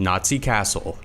Nazi Castle.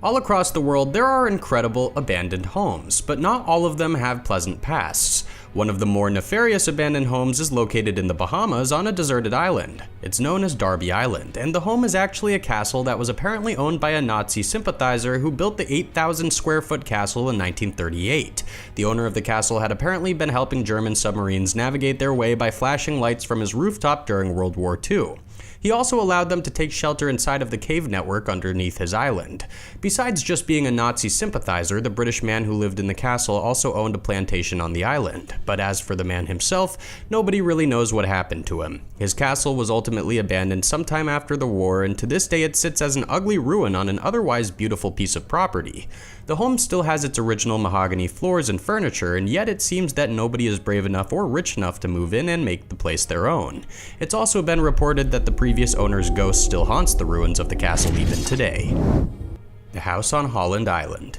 All across the world, there are incredible abandoned homes, but not all of them have pleasant pasts. One of the more nefarious abandoned homes is located in the Bahamas on a deserted island. It's known as Darby Island, and the home is actually a castle that was apparently owned by a Nazi sympathizer who built the 8,000 square foot castle in 1938. The owner of the castle had apparently been helping German submarines navigate their way by flashing lights from his rooftop during World War II. He also allowed them to take shelter inside of the cave network underneath his island. Besides just being a Nazi sympathizer, the British man who lived in the castle also owned a plantation on the island. But as for the man himself, nobody really knows what happened to him. His castle was ultimately abandoned sometime after the war, and to this day it sits as an ugly ruin on an otherwise beautiful piece of property. The home still has its original mahogany floors and furniture, and yet it seems that nobody is brave enough or rich enough to move in and make the place their own. It's also been reported that the previous owner's ghost still haunts the ruins of the castle even today. The house on Holland Island.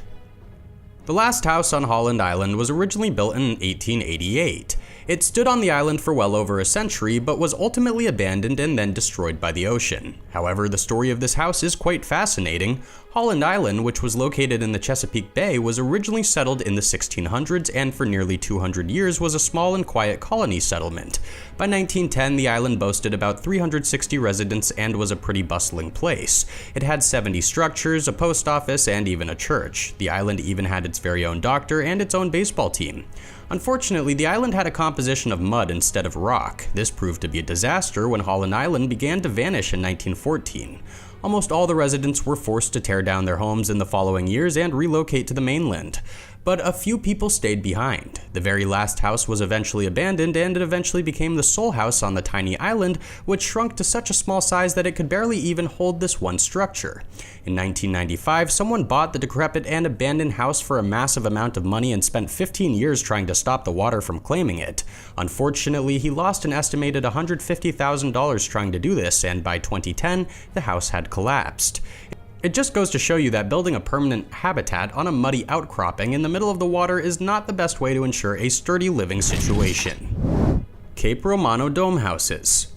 The last house on Holland Island was originally built in 1888. It stood on the island for well over a century, but was ultimately abandoned and then destroyed by the ocean. However, the story of this house is quite fascinating. Holland Island, which was located in the Chesapeake Bay, was originally settled in the 1600s and for nearly 200 years was a small and quiet colony settlement. By 1910, the island boasted about 360 residents and was a pretty bustling place. It had 70 structures, a post office, and even a church. The island even had its very own doctor and its own baseball team. Unfortunately, the island had a composition of mud instead of rock. This proved to be a disaster when Holland Island began to vanish in 1914. Almost all the residents were forced to tear down their homes in the following years and relocate to the mainland. But a few people stayed behind. The very last house was eventually abandoned, and it eventually became the sole house on the tiny island, which shrunk to such a small size that it could barely even hold this one structure. In 1995, someone bought the decrepit and abandoned house for a massive amount of money and spent 15 years trying to stop the water from claiming it. Unfortunately, he lost an estimated $150,000 trying to do this, and by 2010, the house had collapsed. It just goes to show you that building a permanent habitat on a muddy outcropping in the middle of the water is not the best way to ensure a sturdy living situation. Cape Romano Dome Houses.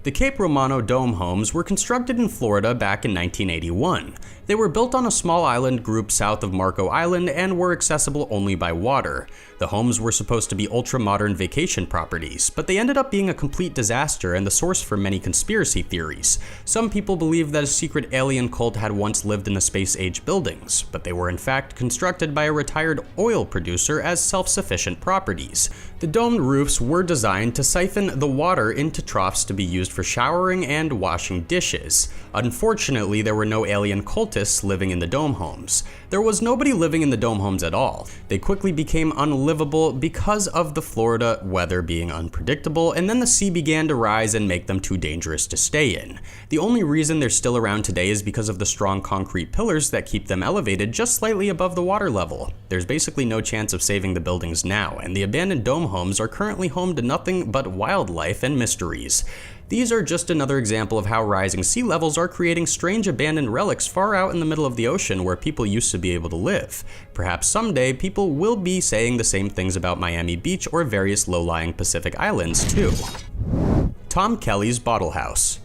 The Cape Romano dome homes were constructed in Florida back in 1981. They were built on a small island group south of Marco Island and were accessible only by water. The homes were supposed to be ultra-modern vacation properties, but they ended up being a complete disaster and the source for many conspiracy theories. Some people believe that a secret alien cult had once lived in the space-age buildings, but they were in fact constructed by a retired oil producer as self-sufficient properties. The domed roofs were designed to siphon the water into troughs to be used for showering and washing dishes. Unfortunately, there were no alien cultists living in the dome homes. There was nobody living in the dome homes at all. They quickly became unlivable because of the Florida weather being unpredictable, and then the sea began to rise and make them too dangerous to stay in. The only reason they're still around today is because of the strong concrete pillars that keep them elevated just slightly above the water level. There's basically no chance of saving the buildings now, and the abandoned dome homes are currently home to nothing but wildlife and mysteries. These are just another example of how rising sea levels are creating strange abandoned relics far out in the middle of the ocean where people used to be able to live. Perhaps someday people will be saying the same things about Miami Beach or various low-lying Pacific islands too. Tom Kelly's Bottle House.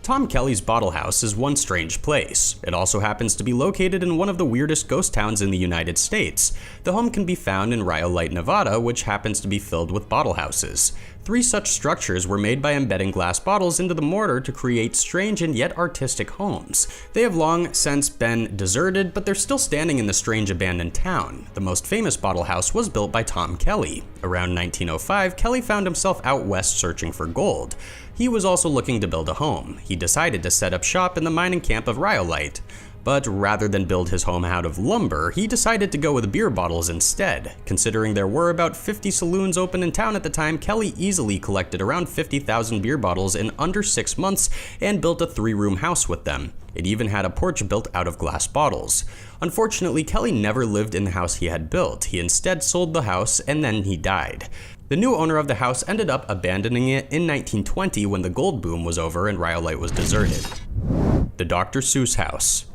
Tom Kelly's Bottle House is one strange place. It also happens to be located in one of the weirdest ghost towns in the United States. The home can be found in Rhyolite, Nevada, which happens to be filled with bottle houses. 3 such structures were made by embedding glass bottles into the mortar to create strange and yet artistic homes. They have long since been deserted, but they're still standing in the strange abandoned town. The most famous bottle house was built by Tom Kelly. Around 1905, Kelly found himself out west searching for gold. He was also looking to build a home. He decided to set up shop in the mining camp of Rhyolite. But rather than build his home out of lumber, he decided to go with beer bottles instead. Considering there were about 50 saloons open in town at the time, Kelly easily collected around 50,000 beer bottles in under 6 months and built a 3-room house with them. It even had a porch built out of glass bottles. Unfortunately, Kelly never lived in the house he had built. He instead sold the house and then he died. The new owner of the house ended up abandoning it in 1920 when the gold boom was over and Rhyolite was deserted. The Dr. Seuss House.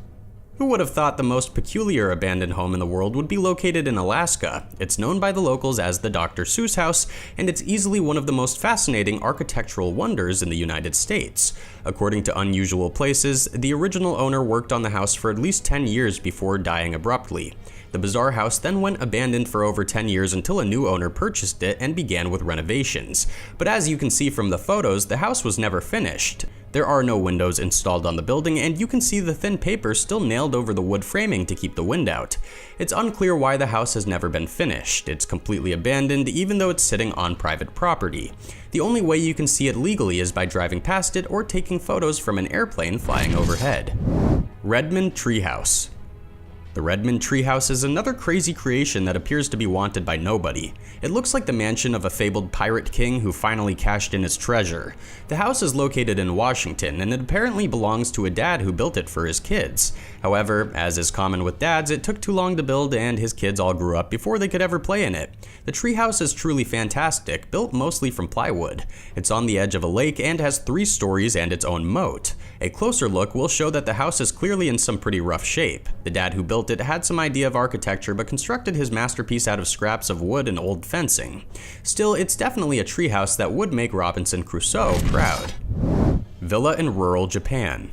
Who would have thought the most peculiar abandoned home in the world would be located in Alaska? It's known by the locals as the Dr. Seuss House, and it's easily one of the most fascinating architectural wonders in the United States. According to Unusual Places, the original owner worked on the house for at least 10 years before dying abruptly. The bizarre house then went abandoned for over 10 years until a new owner purchased it and began with renovations. But as you can see from the photos, the house was never finished. There are no windows installed on the building, and you can see the thin paper still nailed over the wood framing to keep the wind out. It's unclear why the house has never been finished. It's completely abandoned, even though it's sitting on private property. The only way you can see it legally is by driving past it or taking photos from an airplane flying overhead. Redmond Treehouse. The Redmond Treehouse is another crazy creation that appears to be wanted by nobody. It looks like the mansion of a fabled pirate king who finally cashed in his treasure. The house is located in Washington, and it apparently belongs to a dad who built it for his kids. However, as is common with dads, it took too long to build and his kids all grew up before they could ever play in it. The treehouse is truly fantastic, built mostly from plywood. It's on the edge of a lake and has 3 stories and its own moat. A closer look will show that the house is clearly in some pretty rough shape. The dad who built it had some idea of architecture but constructed his masterpiece out of scraps of wood and old fencing. Still, it's definitely a treehouse that would make Robinson Crusoe proud. Villa in rural Japan.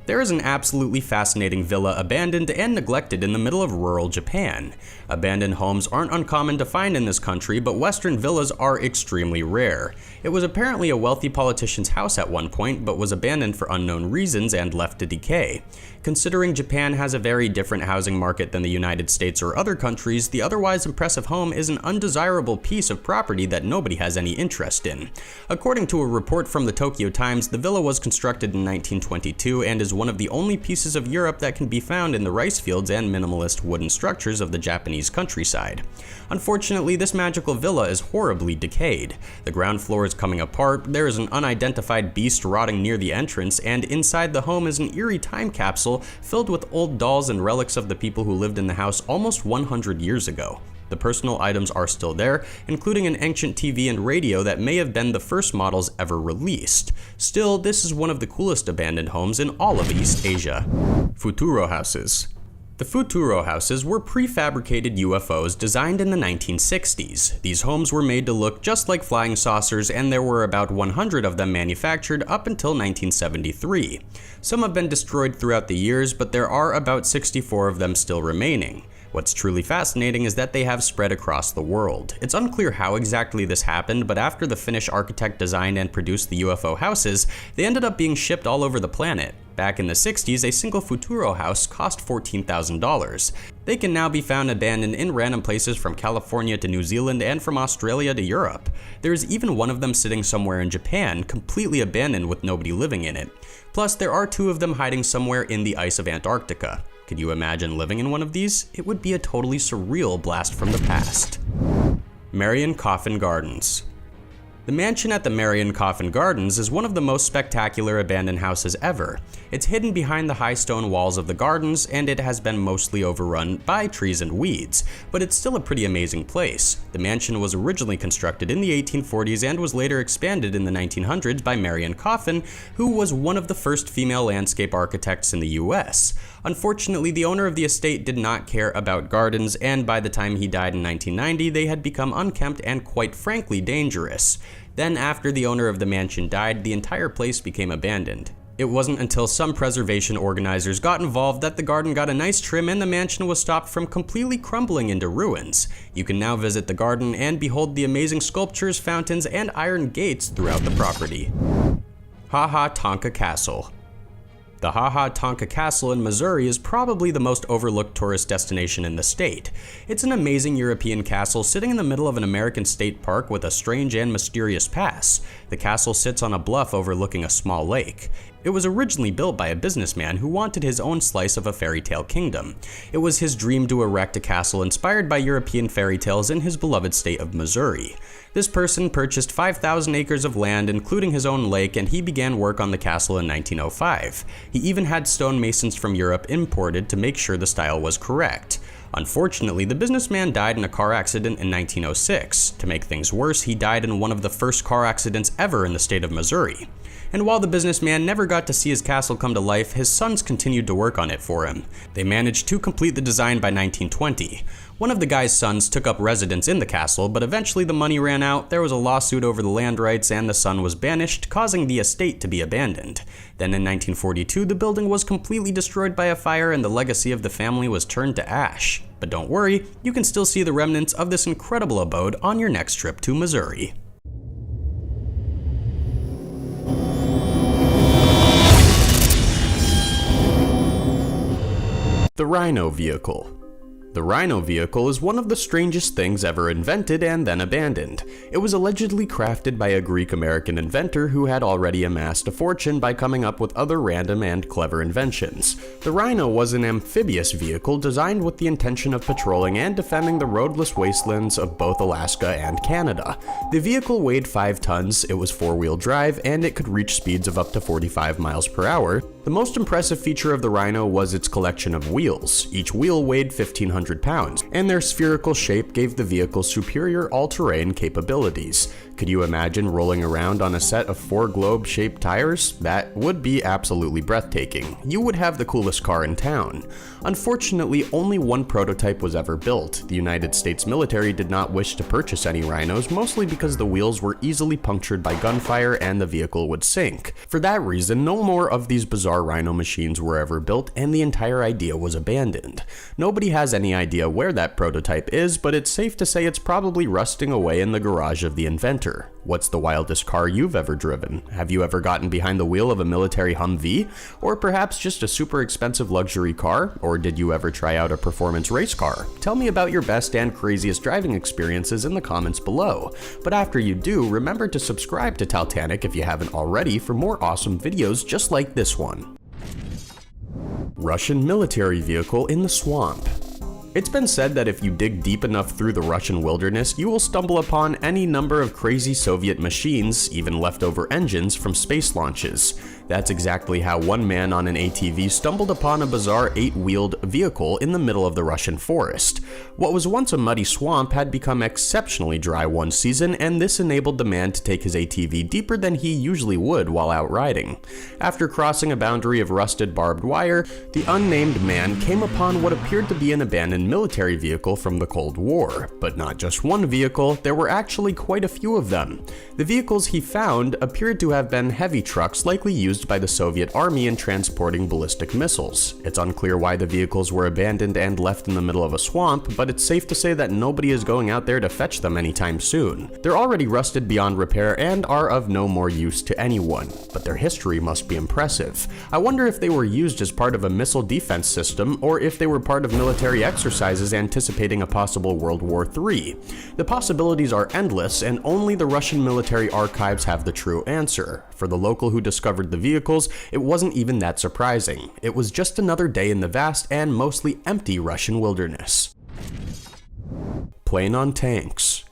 There is an absolutely fascinating villa abandoned and neglected in the middle of rural Japan. Abandoned homes aren't uncommon to find in this country, but Western villas are extremely rare. It was apparently a wealthy politician's house at one point, but was abandoned for unknown reasons and left to decay. Considering Japan has a very different housing market than the United States or other countries, the otherwise impressive home is an undesirable piece of property that nobody has any interest in. According to a report from the Tokyo Times, the villa was constructed in 1922 and is one of the only pieces of Europe that can be found in the rice fields and minimalist wooden structures of the Japanese countryside. Unfortunately, this magical villa is horribly decayed. The ground floor is coming apart, there is an unidentified beast rotting near the entrance, and inside the home is an eerie time capsule filled with old dolls and relics of the people who lived in the house almost 100 years ago. The personal items are still there, including an ancient TV and radio that may have been the first models ever released. Still, this is one of the coolest abandoned homes in all of East Asia. Futuro Houses. The Futuro Houses were prefabricated UFOs designed in the 1960s. These homes were made to look just like flying saucers, and there were about 100 of them manufactured up until 1973. Some have been destroyed throughout the years, but there are about 64 of them still remaining. What's truly fascinating is that they have spread across the world. It's unclear how exactly this happened, but after the Finnish architect designed and produced the UFO houses, they ended up being shipped all over the planet. Back in the 60s, a single Futuro house cost $14,000. They can now be found abandoned in random places from California to New Zealand and from Australia to Europe. There is even one of them sitting somewhere in Japan, completely abandoned with nobody living in it. Plus, there are 2 of them hiding somewhere in the ice of Antarctica. Could you imagine living in one of these? It would be a totally surreal blast from the past. Marion Coffin Gardens. The mansion at the Marion Coffin Gardens is one of the most spectacular abandoned houses ever. It's hidden behind the high stone walls of the gardens, and it has been mostly overrun by trees and weeds, but it's still a pretty amazing place. The mansion was originally constructed in the 1840s and was later expanded in the 1900s by Marion Coffin, who was one of the first female landscape architects in the US. Unfortunately, the owner of the estate did not care about gardens, and by the time he died in 1990, they had become unkempt and quite frankly dangerous. Then, after the owner of the mansion died, the entire place became abandoned. It wasn't until some preservation organizers got involved that the garden got a nice trim and the mansion was stopped from completely crumbling into ruins. You can now visit the garden and behold the amazing sculptures, fountains, and iron gates throughout the property. Tonka Castle. The Tonka Castle in Missouri is probably the most overlooked tourist destination in the state. It's an amazing European castle sitting in the middle of an American state park with a strange and mysterious past. The castle sits on a bluff overlooking a small lake. It was originally built by a businessman who wanted his own slice of a fairy tale kingdom. It was his dream to erect a castle inspired by European fairy tales in his beloved state of Missouri. This person purchased 5,000 acres of land, including his own lake, and he began work on the castle in 1905. He even had stonemasons from Europe imported to make sure the style was correct. Unfortunately, the businessman died in a car accident in 1906. To make things worse, he died in one of the first car accidents ever in the state of Missouri. And while the businessman never got to see his castle come to life, his sons continued to work on it for him. They managed to complete the design by 1920. One of the guy's sons took up residence in the castle, but eventually the money ran out, there was a lawsuit over the land rights, and the son was banished, causing the estate to be abandoned. Then in 1942, the building was completely destroyed by a fire and the legacy of the family was turned to ash. But don't worry, you can still see the remnants of this incredible abode on your next trip to Missouri. The Rhino Vehicle. The Rhino Vehicle is one of the strangest things ever invented and then abandoned. It was allegedly crafted by a Greek-American inventor who had already amassed a fortune by coming up with other random and clever inventions. The Rhino was an amphibious vehicle designed with the intention of patrolling and defending the roadless wastelands of both Alaska and Canada. The vehicle weighed 5 tons, it was 4-wheel drive, and it could reach speeds of up to 45 miles per hour. The most impressive feature of the Rhino was its collection of wheels. Each wheel weighed 1,500 pounds, and their spherical shape gave the vehicle superior all-terrain capabilities. Could you imagine rolling around on a set of 4 globe-shaped tires? That would be absolutely breathtaking. You would have the coolest car in town. Unfortunately, only one prototype was ever built. The United States military did not wish to purchase any Rhinos, mostly because the wheels were easily punctured by gunfire and the vehicle would sink. For that reason, no more of these bizarre Rhino machines were ever built, and the entire idea was abandoned. Nobody has any idea where that prototype is, but it's safe to say it's probably rusting away in the garage of the inventor. What's the wildest car you've ever driven? Have you ever gotten behind the wheel of a military Humvee? Or perhaps just a super expensive luxury car? Or did you ever try out a performance race car? Tell me about your best and craziest driving experiences in the comments below. But after you do, remember to subscribe to Talltanic if you haven't already for more awesome videos just like this one. Russian military vehicle in the swamp. It's been said that if you dig deep enough through the Russian wilderness, you will stumble upon any number of crazy Soviet machines, even leftover engines from space launches. That's exactly how one man on an ATV stumbled upon a bizarre 8-wheeled vehicle in the middle of the Russian forest. What was once a muddy swamp had become exceptionally dry one season, and this enabled the man to take his ATV deeper than he usually would while out riding. After crossing a boundary of rusted barbed wire, the unnamed man came upon what appeared to be an abandoned military vehicle from the Cold War. But not just one vehicle, there were actually quite a few of them. The vehicles he found appeared to have been heavy trucks likely used by the Soviet army in transporting ballistic missiles. It's unclear why the vehicles were abandoned and left in the middle of a swamp, but it's safe to say that nobody is going out there to fetch them anytime soon. They're already rusted beyond repair and are of no more use to anyone, but their history must be impressive. I wonder if they were used as part of a missile defense system, or if they were part of military exercises anticipating a possible World War III. The possibilities are endless, and only the Russian military archives have the true answer. For the local who discovered the vehicles, it wasn't even that surprising. It was just another day in the vast and mostly empty Russian wilderness. Plane on tanks.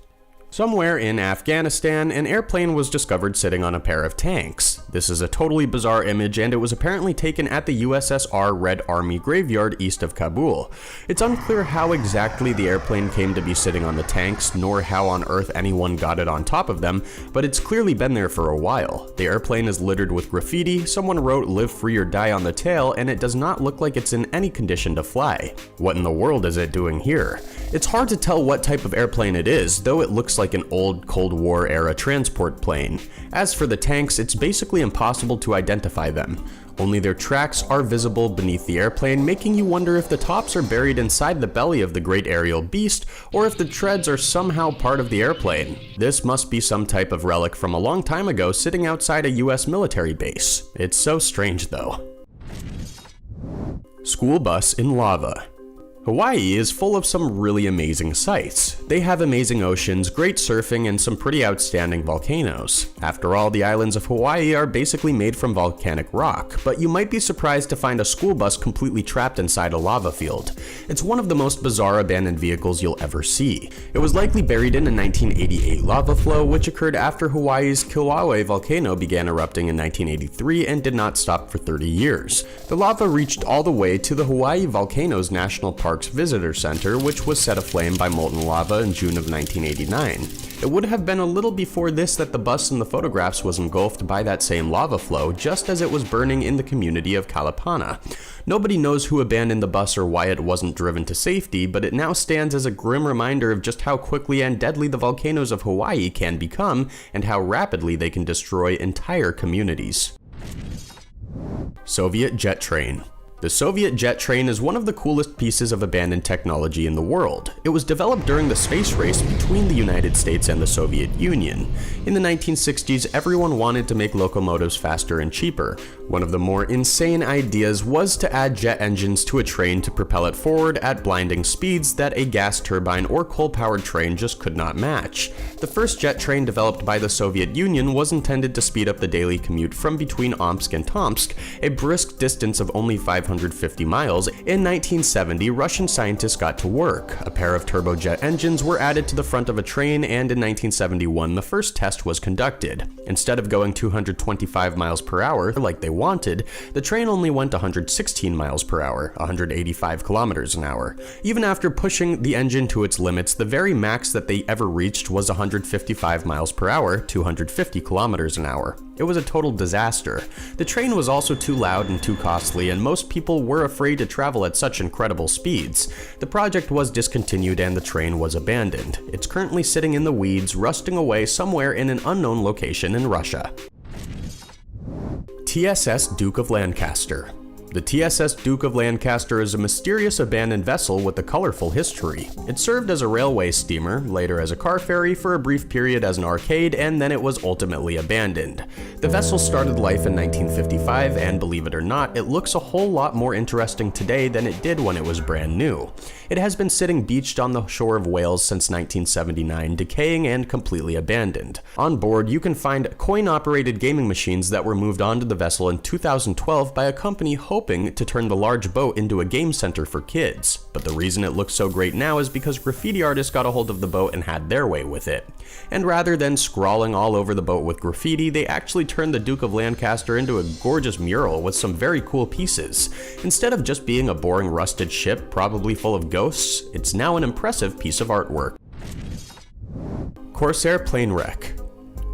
Somewhere in Afghanistan, an airplane was discovered sitting on a pair of tanks. This is a totally bizarre image, and it was apparently taken at the USSR Red Army graveyard east of Kabul. It's unclear how exactly the airplane came to be sitting on the tanks, nor how on earth anyone got it on top of them, but it's clearly been there for a while. The airplane is littered with graffiti, someone wrote "Live Free or Die" on the tail, and it does not look like it's in any condition to fly. What in the world is it doing here? It's hard to tell what type of airplane it is, though it looks like an old Cold War era transport plane. As for the tanks, it's basically impossible to identify them. Only their tracks are visible beneath the airplane, making you wonder if the tops are buried inside the belly of the great aerial beast, or if the treads are somehow part of the airplane. This must be some type of relic from a long time ago sitting outside a US military base. It's so strange though. School bus in lava. Hawaii is full of some really amazing sights. They have amazing oceans, great surfing, and some pretty outstanding volcanoes. After all, the islands of Hawaii are basically made from volcanic rock, but you might be surprised to find a school bus completely trapped inside a lava field. It's one of the most bizarre abandoned vehicles you'll ever see. It was likely buried in a 1988 lava flow, which occurred after Hawaii's Kilauea volcano began erupting in 1983 and did not stop for 30 years. The lava reached all the way to the Hawaii Volcanoes National Park Park's Visitor Center, which was set aflame by molten lava in June of 1989. It would have been a little before this that the bus in the photographs was engulfed by that same lava flow, just as it was burning in the community of Kalapana. Nobody knows who abandoned the bus or why it wasn't driven to safety, but it now stands as a grim reminder of just how quickly and deadly the volcanoes of Hawaii can become, and how rapidly they can destroy entire communities. Soviet jet train. The Soviet jet train is one of the coolest pieces of abandoned technology in the world. It was developed during the space race between the United States and the Soviet Union. In the 1960s, everyone wanted to make locomotives faster and cheaper. One of the more insane ideas was to add jet engines to a train to propel it forward at blinding speeds that a gas turbine or coal-powered train just could not match. The first jet train developed by the Soviet Union was intended to speed up the daily commute from between Omsk and Tomsk, a brisk distance of only 550 miles. In 1970, Russian scientists got to work. A pair of turbojet engines were added to the front of a train, and in 1971, the first test was conducted. Instead of going 225 miles per hour like they wanted, the train only went 116 miles per hour, 185 kilometers an hour. Even after pushing the engine to its limits, the very max that they ever reached was 155 miles per hour, 250 kilometers an hour. It was a total disaster. The train was also too loud and too costly, and most people were afraid to travel at such incredible speeds. The project was discontinued and the train was abandoned. It's currently sitting in the weeds, rusting away somewhere in an unknown location in Russia. TSS Duke of Lancaster. The TSS Duke of Lancaster is a mysterious abandoned vessel with a colorful history. It served as a railway steamer, later as a car ferry, for a brief period as an arcade, and then it was ultimately abandoned. The vessel started life in 1955, and believe it or not, it looks a whole lot more interesting today than it did when it was brand new. It has been sitting beached on the shore of Wales since 1979, decaying and completely abandoned. On board, you can find coin-operated gaming machines that were moved onto the vessel in 2012 by a company hoping to turn the large boat into a game center for kids. But the reason it looks so great now is because graffiti artists got a hold of the boat and had their way with it. And rather than scrawling all over the boat with graffiti, they actually turned the Duke of Lancaster into a gorgeous mural with some very cool pieces. Instead of just being a boring rusted ship, probably full of ghosts, it's now an impressive piece of artwork. Corsair plane wreck.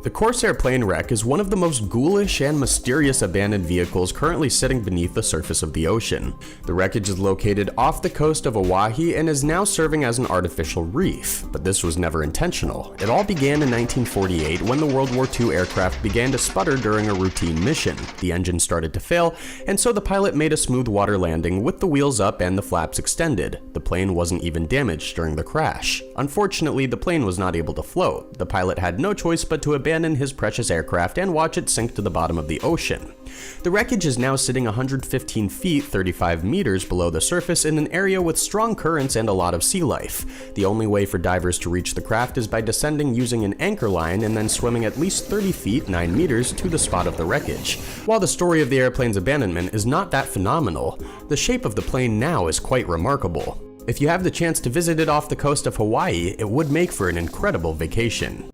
The Corsair plane wreck is one of the most ghoulish and mysterious abandoned vehicles currently sitting beneath the surface of the ocean. The wreckage is located off the coast of Oahu and is now serving as an artificial reef, but this was never intentional. It all began in 1948 when the World War II aircraft began to sputter during a routine mission. The engine started to fail, and so the pilot made a smooth water landing with the wheels up and the flaps extended. The plane wasn't even damaged during the crash. Unfortunately, the plane was not able to float. The pilot had no choice but to abandon his precious aircraft and watch it sink to the bottom of the ocean. The wreckage is now sitting 115 feet, 35 meters below the surface in an area with strong currents and a lot of sea life. The only way for divers to reach the craft is by descending using an anchor line and then swimming at least 30 feet, 9 meters to the spot of the wreckage. While the story of the airplane's abandonment is not that phenomenal, the shape of the plane now is quite remarkable. If you have the chance to visit it off the coast of Hawaii, it would make for an incredible vacation.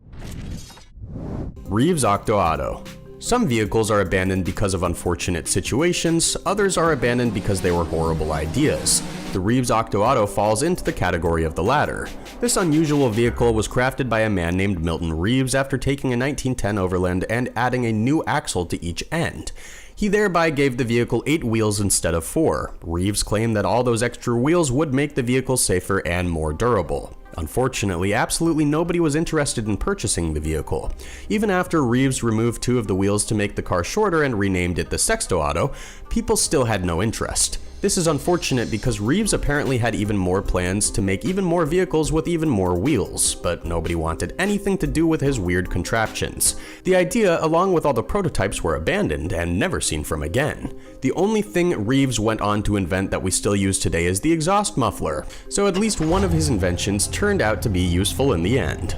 Reeves octoato. Some vehicles are abandoned because of unfortunate situations, others are abandoned because they were horrible ideas. The Reeves octoato falls into the category of the latter. This unusual vehicle was crafted by a man named Milton Reeves after taking a 1910 Overland and adding a new axle to each end. He thereby gave the vehicle 8 wheels instead of 4. Reeves claimed that all those extra wheels would make the vehicle safer and more durable. Unfortunately, absolutely nobody was interested in purchasing the vehicle. Even after Reeves removed 2 of the wheels to make the car shorter and renamed it the Sextoauto, people still had no interest. This is unfortunate because Reeves apparently had even more plans to make even more vehicles with even more wheels, but nobody wanted anything to do with his weird contraptions. The idea, along with all the prototypes, were abandoned and never seen from again. The only thing Reeves went on to invent that we still use today is the exhaust muffler, so at least one of his inventions turned out to be useful in the end.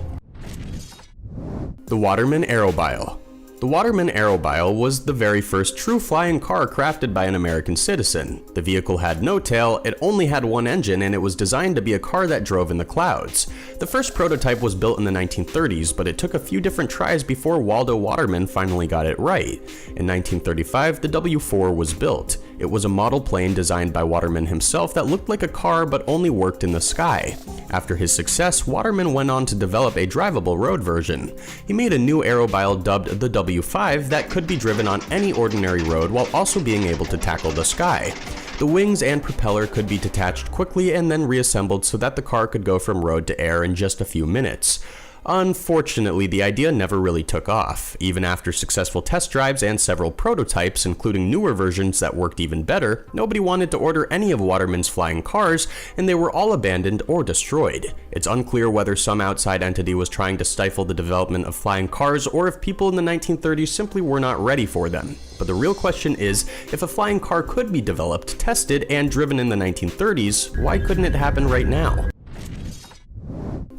The Waterman Aerobile. The Waterman Aerobile was the very first true flying car crafted by an American citizen. The vehicle had no tail, it only had one engine, and it was designed to be a car that drove in the clouds. The first prototype was built in the 1930s, but it took a few different tries before Waldo Waterman finally got it right. In 1935, the W4 was built. It was a model plane designed by Waterman himself that looked like a car but only worked in the sky. After his success, Waterman went on to develop a drivable road version. He made a new aerobile dubbed the W5 that could be driven on any ordinary road while also being able to tackle the sky. The wings and propeller could be detached quickly and then reassembled so that the car could go from road to air in just a few minutes. Unfortunately, the idea never really took off. Even after successful test drives and several prototypes, including newer versions that worked even better, nobody wanted to order any of Waterman's flying cars, and they were all abandoned or destroyed. It's unclear whether some outside entity was trying to stifle the development of flying cars, or if people in the 1930s simply were not ready for them. But the real question is, if a flying car could be developed, tested, and driven in the 1930s, why couldn't it happen right now?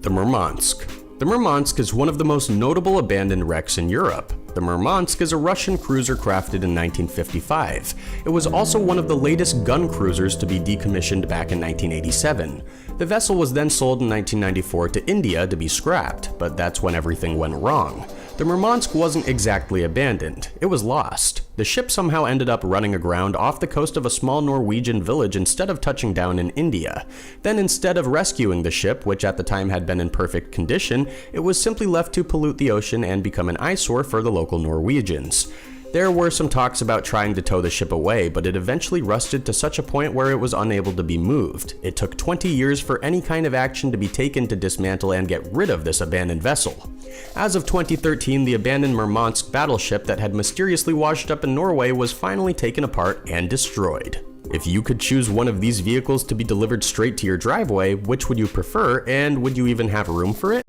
The Murmansk. The Murmansk is one of the most notable abandoned wrecks in Europe. The Murmansk is a Russian cruiser crafted in 1955. It was also one of the latest gun cruisers to be decommissioned back in 1987. The vessel was then sold in 1994 to India to be scrapped, but that's when everything went wrong. The Murmansk wasn't exactly abandoned, it was lost. The ship somehow ended up running aground off the coast of a small Norwegian village instead of touching down in India. Then instead of rescuing the ship, which at the time had been in perfect condition, it was simply left to pollute the ocean and become an eyesore for the local Norwegians. There were some talks about trying to tow the ship away, but it eventually rusted to such a point where it was unable to be moved. It took 20 years for any kind of action to be taken to dismantle and get rid of this abandoned vessel. As of 2013, the abandoned Murmansk battleship that had mysteriously washed up in Norway was finally taken apart and destroyed. If you could choose one of these vehicles to be delivered straight to your driveway, which would you prefer, and would you even have room for it?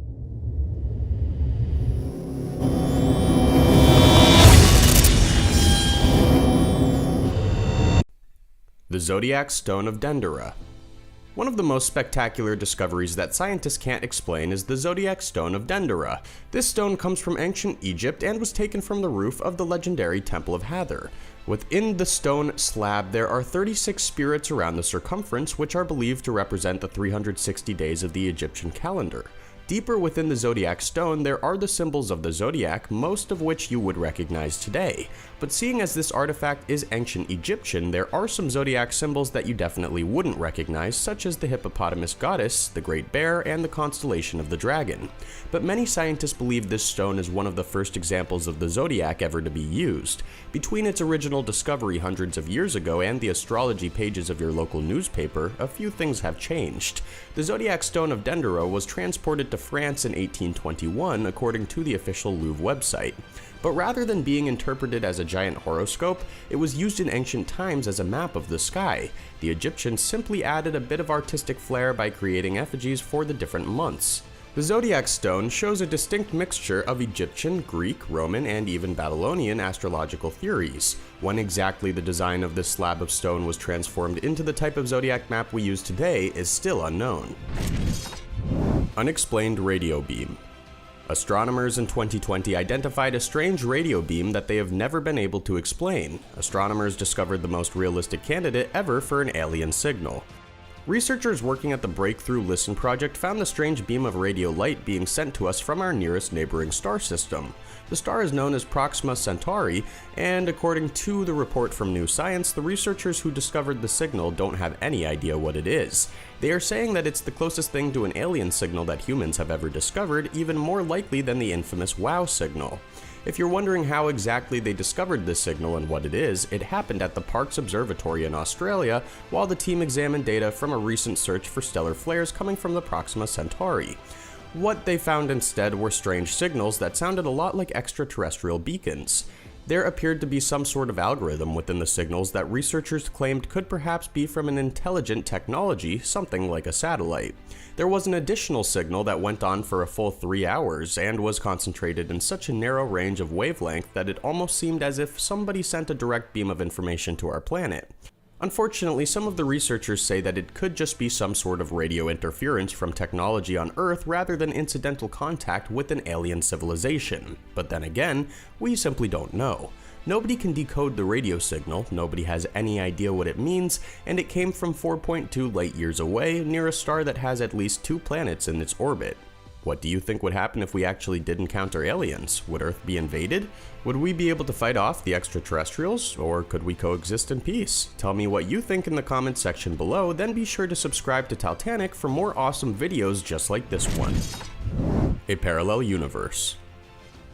The Zodiac Stone of Dendora. One of the most spectacular discoveries that scientists can't explain is the Zodiac Stone of Dendora. This stone comes from ancient Egypt and was taken from the roof of the legendary Temple of Hathor. Within the stone slab, there are 36 spirits around the circumference, which are believed to represent the 360 days of the Egyptian calendar. Deeper within the Zodiac Stone, there are the symbols of the Zodiac, most of which you would recognize today. But seeing as this artifact is ancient Egyptian, there are some Zodiac symbols that you definitely wouldn't recognize, such as the hippopotamus goddess, the great bear, and the constellation of the dragon. But many scientists believe this stone is one of the first examples of the Zodiac ever to be used. Between its original discovery hundreds of years ago and the astrology pages of your local newspaper, a few things have changed. The Zodiac Stone of Dendora was transported to France in 1821, according to the official Louvre website. But rather than being interpreted as a giant horoscope, it was used in ancient times as a map of the sky. The Egyptians simply added a bit of artistic flair by creating effigies for the different months. The Zodiac Stone shows a distinct mixture of Egyptian, Greek, Roman, and even Babylonian astrological theories. When exactly the design of this slab of stone was transformed into the type of zodiac map we use today is still unknown. Unexplained radio beam. Astronomers in 2020 identified a strange radio beam that they have never been able to explain. Astronomers discovered the most realistic candidate ever for an alien signal. Researchers working at the Breakthrough Listen project found the strange beam of radio light being sent to us from our nearest neighboring star system. The star is known as Proxima Centauri, and according to the report from New Science, the researchers who discovered the signal don't have any idea what it is. They are saying that it's the closest thing to an alien signal that humans have ever discovered, even more likely than the infamous WOW signal. If you're wondering how exactly they discovered this signal and what it is, it happened at the Parkes Observatory in Australia while the team examined data from a recent search for stellar flares coming from the Proxima Centauri. What they found instead were strange signals that sounded a lot like extraterrestrial beacons. There appeared to be some sort of algorithm within the signals that researchers claimed could perhaps be from an intelligent technology, something like a satellite. There was an additional signal that went on for a full 3 hours and was concentrated in such a narrow range of wavelength that it almost seemed as if somebody sent a direct beam of information to our planet. Unfortunately, some of the researchers say that it could just be some sort of radio interference from technology on Earth rather than incidental contact with an alien civilization. But then again, we simply don't know. Nobody can decode the radio signal, nobody has any idea what it means, and it came from 4.2 light years away, near a star that has at least 2 planets in its orbit. What do you think would happen if we actually did encounter aliens? Would Earth be invaded? Would we be able to fight off the extraterrestrials? Or could we coexist in peace? Tell me what you think in the comments section below, then be sure to subscribe to Talltanic for more awesome videos just like this one. A parallel universe.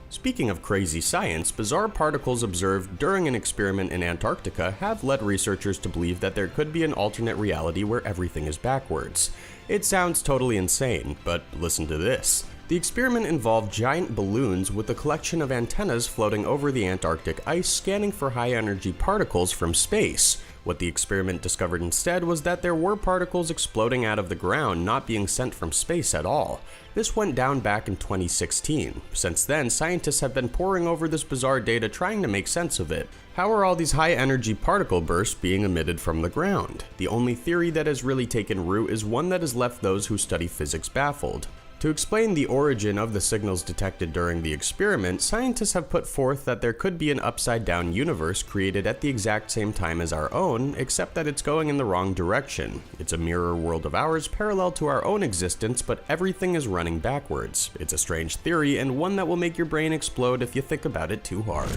Speaking of crazy science, bizarre particles observed during an experiment in Antarctica have led researchers to believe that there could be an alternate reality where everything is backwards. It sounds totally insane, but listen to this. The experiment involved giant balloons with a collection of antennas floating over the Antarctic ice scanning for high-energy particles from space. What the experiment discovered instead was that there were particles exploding out of the ground, not being sent from space at all. This went down back in 2016. Since then, scientists have been poring over this bizarre data trying to make sense of it. How are all these high-energy particle bursts being emitted from the ground? The only theory that has really taken root is one that has left those who study physics baffled. To explain the origin of the signals detected during the experiment, scientists have put forth that there could be an upside-down universe created at the exact same time as our own, except that it's going in the wrong direction. It's a mirror world of ours parallel to our own existence, but everything is running backwards. It's a strange theory, and one that will make your brain explode if you think about it too hard.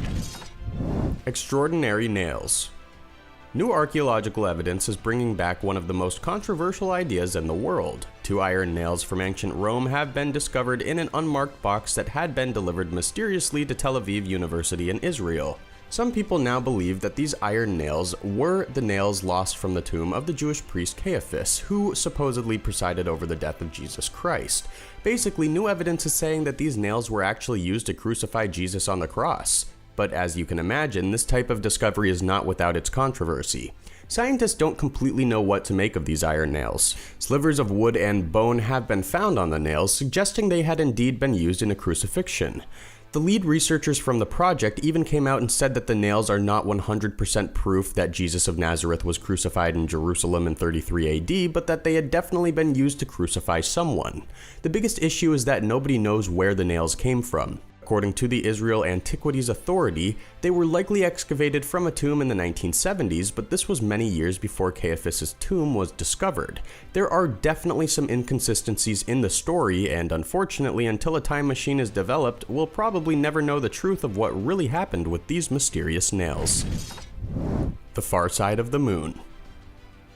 Extraordinary nails. New archaeological evidence is bringing back one of the most controversial ideas in the world. 2 iron nails from ancient Rome have been discovered in an unmarked box that had been delivered mysteriously to Tel Aviv University in Israel. Some people now believe that these iron nails were the nails lost from the tomb of the Jewish priest Caiaphas, who supposedly presided over the death of Jesus Christ. Basically, new evidence is saying that these nails were actually used to crucify Jesus on the cross. But as you can imagine, this type of discovery is not without its controversy. Scientists don't completely know what to make of these iron nails. Slivers of wood and bone have been found on the nails, suggesting they had indeed been used in a crucifixion. The lead researchers from the project even came out and said that the nails are not 100% proof that Jesus of Nazareth was crucified in Jerusalem in 33 AD, but that they had definitely been used to crucify someone. The biggest issue is that nobody knows where the nails came from. According to the Israel Antiquities Authority, they were likely excavated from a tomb in the 1970s, but this was many years before Caiaphas' tomb was discovered. There are definitely some inconsistencies in the story, and unfortunately, until a time machine is developed, we'll probably never know the truth of what really happened with these mysterious nails. The far side of the moon.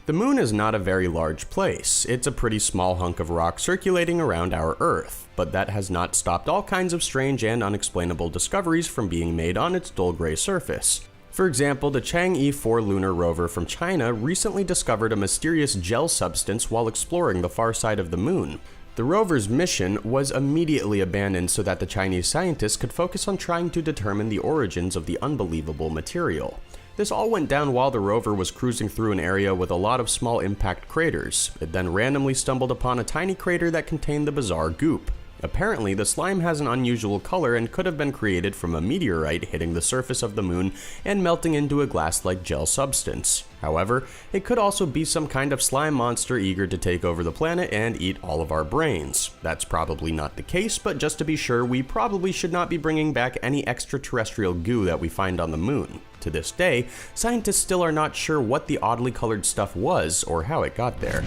The moon is not a very large place. It's a pretty small hunk of rock circulating around our Earth, but that has not stopped all kinds of strange and unexplainable discoveries from being made on its dull gray surface. For example, the Chang'e 4 lunar rover from China recently discovered a mysterious gel substance while exploring the far side of the moon. The rover's mission was immediately abandoned so that the Chinese scientists could focus on trying to determine the origins of the unbelievable material. This all went down while the rover was cruising through an area with a lot of small impact craters. It then randomly stumbled upon a tiny crater that contained the bizarre goop. Apparently, the slime has an unusual color and could have been created from a meteorite hitting the surface of the moon and melting into a glass-like gel substance. However, it could also be some kind of slime monster eager to take over the planet and eat all of our brains. That's probably not the case, but just to be sure, we probably should not be bringing back any extraterrestrial goo that we find on the moon. To this day, scientists still are not sure what the oddly colored stuff was or how it got there.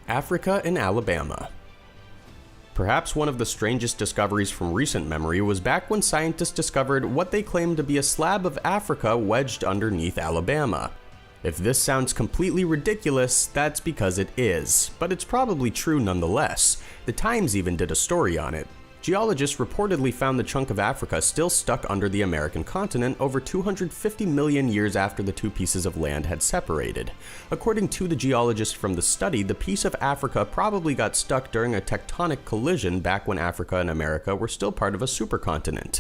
Africa and Alabama. Perhaps one of the strangest discoveries from recent memory was back when scientists discovered what they claimed to be a slab of Africa wedged underneath Alabama. If this sounds completely ridiculous, that's because it is, but it's probably true nonetheless. The Times even did a story on it. Geologists reportedly found the chunk of Africa still stuck under the American continent over 250 million years after the two pieces of land had separated. According to the geologists from the study, the piece of Africa probably got stuck during a tectonic collision back when Africa and America were still part of a supercontinent.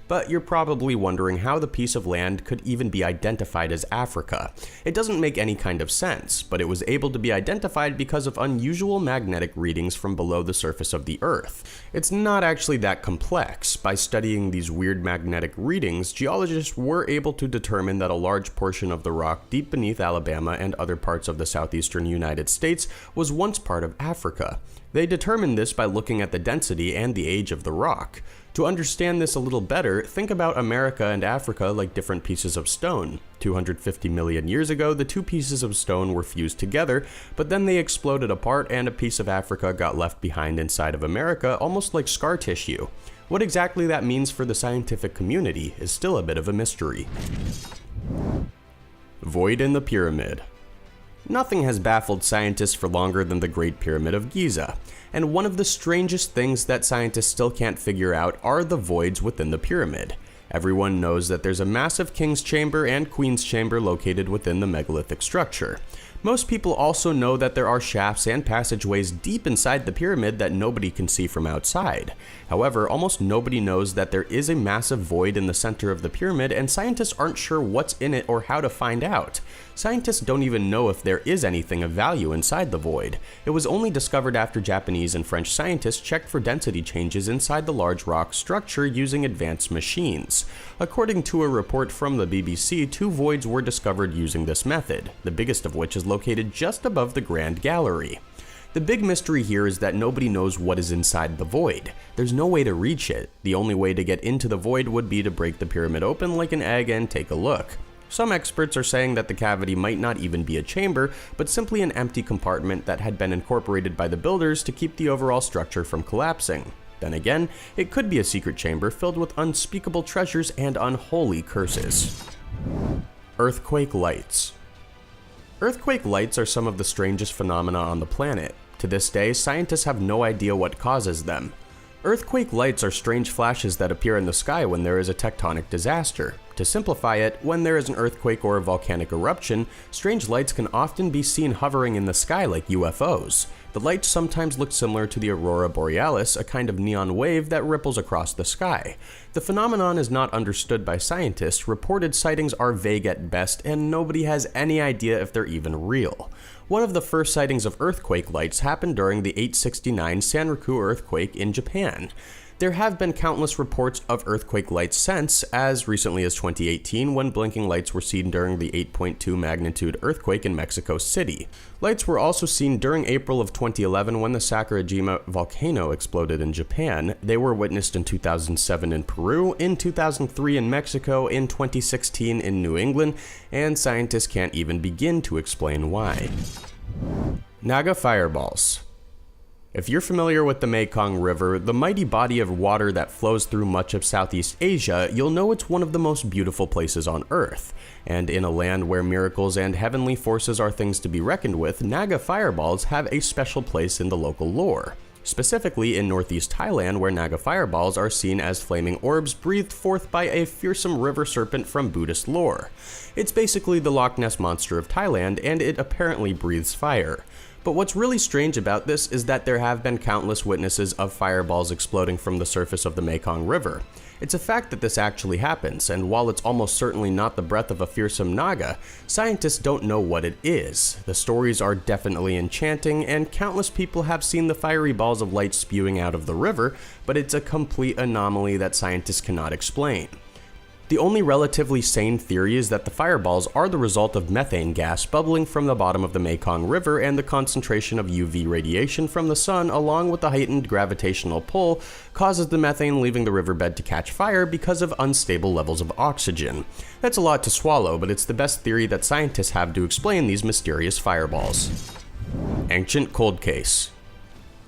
But you're probably wondering how the piece of land could even be identified as Africa. It doesn't make any kind of sense, but it was able to be identified because of unusual magnetic readings from below the surface of the Earth. It's not actually that complex. By studying these weird magnetic readings, geologists were able to determine that a large portion of the rock deep beneath Alabama and other parts of the southeastern United States was once part of Africa. They determined this by looking at the density and the age of the rock. To understand this a little better, think about America and Africa like different pieces of stone. 250 million years ago, the two pieces of stone were fused together, but then they exploded apart and a piece of Africa got left behind inside of America, almost like scar tissue. What exactly that means for the scientific community is still a bit of a mystery. Void in the Pyramid. Nothing has baffled scientists for longer than the Great Pyramid of Giza, and one of the strangest things that scientists still can't figure out are the voids within the pyramid. Everyone knows that there's a massive king's chamber and queen's chamber located within the megalithic structure. Most people also know that there are shafts and passageways deep inside the pyramid that nobody can see from outside. However, almost nobody knows that there is a massive void in the center of the pyramid, and scientists aren't sure what's in it or how to find out. Scientists don't even know if there is anything of value inside the void. It was only discovered after Japanese and French scientists checked for density changes inside the large rock structure using advanced machines. According to a report from the BBC, 2 voids were discovered using this method, the biggest of which is located just above the Grand Gallery. The big mystery here is that nobody knows what is inside the void. There's no way to reach it. The only way to get into the void would be to break the pyramid open like an egg and take a look. Some experts are saying that the cavity might not even be a chamber, but simply an empty compartment that had been incorporated by the builders to keep the overall structure from collapsing. Then again, it could be a secret chamber filled with unspeakable treasures and unholy curses. Earthquake lights. Earthquake lights are some of the strangest phenomena on the planet. To this day, scientists have no idea what causes them. Earthquake lights are strange flashes that appear in the sky when there is a tectonic disaster. To simplify it, when there is an earthquake or a volcanic eruption, strange lights can often be seen hovering in the sky like UFOs. The lights sometimes look similar to the aurora borealis, a kind of neon wave that ripples across the sky. The phenomenon is not understood by scientists, reported sightings are vague at best, and nobody has any idea if they're even real. One of the first sightings of earthquake lights happened during the 869 Sanriku earthquake in Japan. There have been countless reports of earthquake lights since, as recently as 2018 when blinking lights were seen during the 8.2 magnitude earthquake in Mexico City. Lights were also seen during April of 2011 when the Sakurajima volcano exploded in Japan. They were witnessed in 2007 in Peru, in 2003 in Mexico, in 2016 in New England, and scientists can't even begin to explain why. Naga Fireballs. If you're familiar with the Mekong River, the mighty body of water that flows through much of Southeast Asia, you'll know it's one of the most beautiful places on Earth. And in a land where miracles and heavenly forces are things to be reckoned with, Naga Fireballs have a special place in the local lore. Specifically in northeast Thailand, where Naga Fireballs are seen as flaming orbs breathed forth by a fearsome river serpent from Buddhist lore. It's basically the Loch Ness Monster of Thailand, and it apparently breathes fire. But what's really strange about this is that there have been countless witnesses of fireballs exploding from the surface of the Mekong River. It's a fact that this actually happens, and while it's almost certainly not the breath of a fearsome Naga, scientists don't know what it is. The stories are definitely enchanting, and countless people have seen the fiery balls of light spewing out of the river, but it's a complete anomaly that scientists cannot explain. The only relatively sane theory is that the fireballs are the result of methane gas bubbling from the bottom of the Mekong River, and the concentration of UV radiation from the sun along with the heightened gravitational pull causes the methane leaving the riverbed to catch fire because of unstable levels of oxygen. That's a lot to swallow, but it's the best theory that scientists have to explain these mysterious fireballs. Ancient cold case.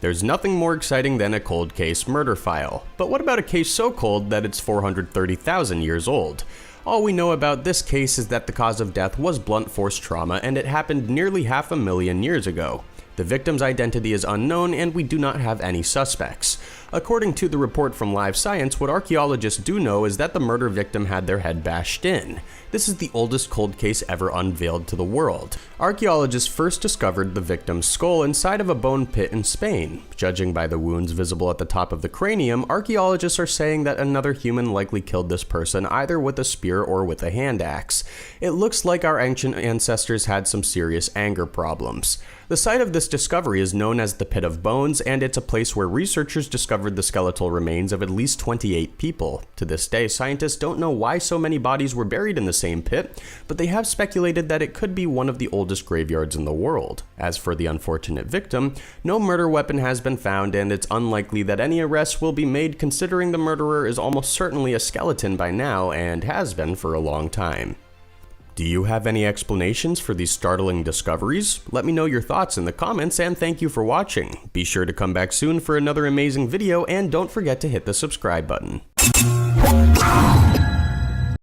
There's nothing more exciting than a cold case murder file, but what about a case so cold that it's 430,000 years old? All we know about this case is that the cause of death was blunt force trauma, and it happened nearly 500,000 years ago. The victim's identity is unknown, and we do not have any suspects. According to the report from Live Science, what archaeologists do know is that the murder victim had their head bashed in. This is the oldest cold case ever unveiled to the world. Archaeologists first discovered the victim's skull inside of a bone pit in Spain. Judging by the wounds visible at the top of the cranium, archaeologists are saying that another human likely killed this person either with a spear or with a hand axe. It looks like our ancient ancestors had some serious anger problems. The site of this discovery is known as the Pit of Bones, and it's a place where researchers discovered the skeletal remains of at least 28 people. To this day, scientists don't know why so many bodies were buried in the same pit, but they have speculated that it could be one of the oldest graveyards in the world. As for the unfortunate victim, no murder weapon has been found, and it's unlikely that any arrests will be made considering the murderer is almost certainly a skeleton by now and has been for a long time. Do you have any explanations for these startling discoveries? Let me know your thoughts in the comments, and thank you for watching. Be sure to come back soon for another amazing video, and don't forget to hit the subscribe button.